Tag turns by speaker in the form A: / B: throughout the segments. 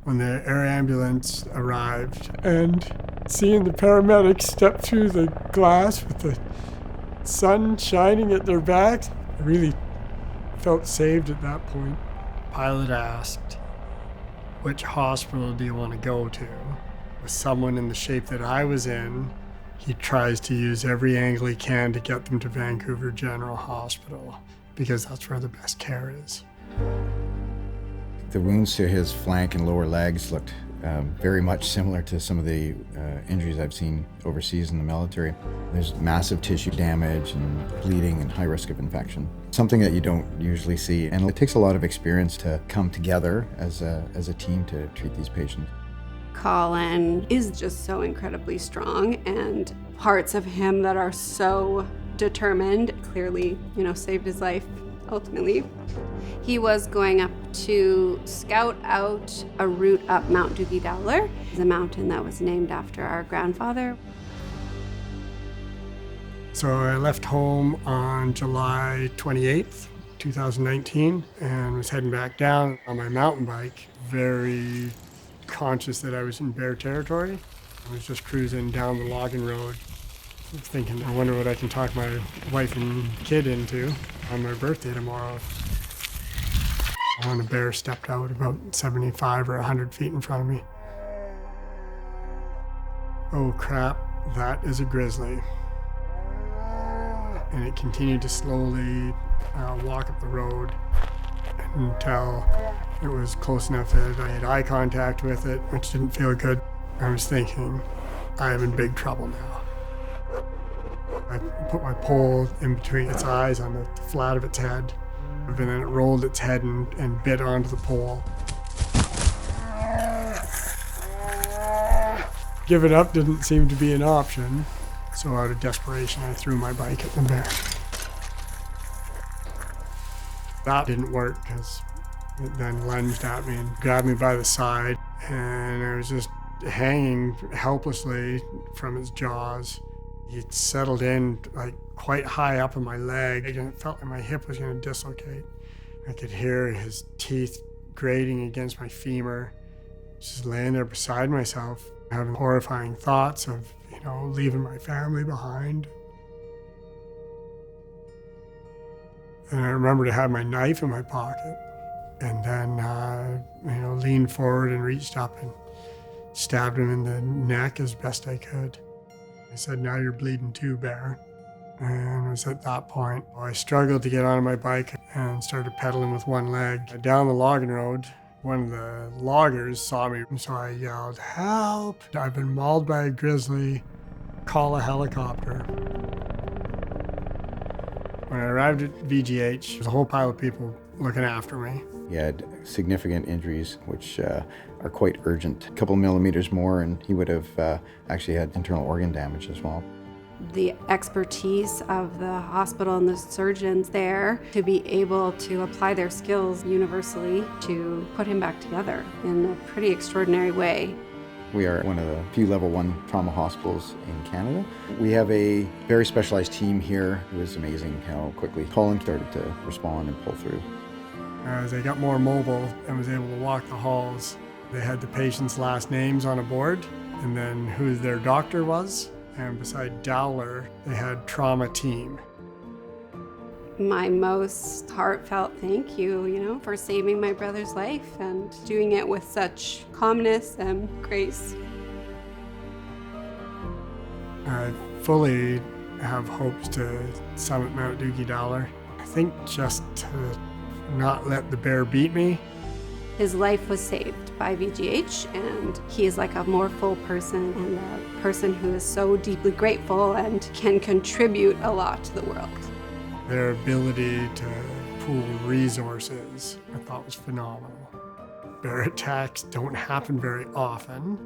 A: when the air ambulance arrived, and seeing the paramedics step through the glass with the sun shining at their backs, I really felt saved at that point. Pilot asked, "Which hospital do you want to go to?" With someone in the shape that I was in, he tries to use every angle he can to get them to Vancouver General Hospital, because that's where the best care is.
B: The wounds to his flank and lower legs looked very much similar to some of the injuries I've seen overseas in the military. There's massive tissue damage and bleeding and high risk of infection. Something that you don't usually see, and it takes a lot of experience to come together as a team to treat these patients.
C: Colin is just so incredibly strong, and parts of him that are so determined clearly, saved his life ultimately. He was going up to scout out a route up Mount Dowler, the mountain that was named after our grandfather.
A: So I left home on July 28th, 2019, and was heading back down on my mountain bike, very conscious that I was in bear territory. I was just cruising down the logging road, thinking, I wonder what I can talk my wife and kid into on my birthday tomorrow. When a bear stepped out about 75 or 100 feet in front of me. Oh crap, that is a grizzly. And it continued to slowly walk up the road until it was close enough that I had eye contact with it, which didn't feel good. I was thinking, I am in big trouble now. I put my pole in between its eyes on the flat of its head, and then it rolled its head and bit onto the pole. Giving up didn't seem to be an option, so out of desperation, I threw my bike at the bear. That didn't work because it then lunged at me and grabbed me by the side, and I was just hanging helplessly from its jaws. He settled in quite high up on my leg, and it felt like my hip was going to dislocate. I could hear his teeth grating against my femur. Just laying there beside myself, having horrifying thoughts of, leaving my family behind. And I remember to have my knife in my pocket, and then, leaned forward and reached up and stabbed him in the neck as best I could. I said, "Now you're bleeding too, bear." And it was at that point I struggled to get on my bike and started pedaling with one leg. Down the logging road, one of the loggers saw me, so I yelled, "Help! I've been mauled by a grizzly. Call a helicopter." When I arrived at VGH, there was a whole pile of people looking after me.
B: He had significant injuries, which are quite urgent. A couple millimeters more, and he would have actually had internal organ damage as well.
C: The expertise of the hospital and the surgeons there to be able to apply their skills universally to put him back together in a pretty extraordinary way.
B: We are one of the few level 1 trauma hospitals in Canada. We have a very specialized team here. It was amazing how quickly Colin started to respond and pull through.
A: As I got more mobile and was able to walk the halls, they had the patients' last names on a board and then who their doctor was. And beside Dowler, they had trauma team.
C: My most heartfelt thank you, for saving my brother's life and doing it with such calmness and grace.
A: I fully have hopes to summit Mount Dowler. I think just to not let the bear beat me.
C: His life was saved by VGH, and he is like a more full person and a person who is so deeply grateful and can contribute a lot to the world.
A: Their ability to pool resources, I thought was phenomenal. Bear attacks don't happen very often,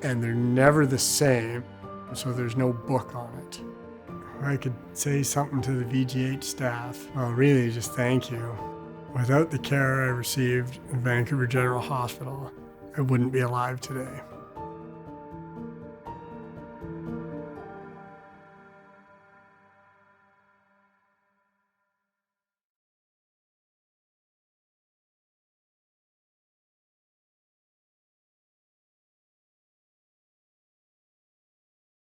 A: and they're never the same, so there's no book on it. If I could say something to the VGH staff, well, really just thank you. Without the care I received in Vancouver General Hospital, I wouldn't be alive today.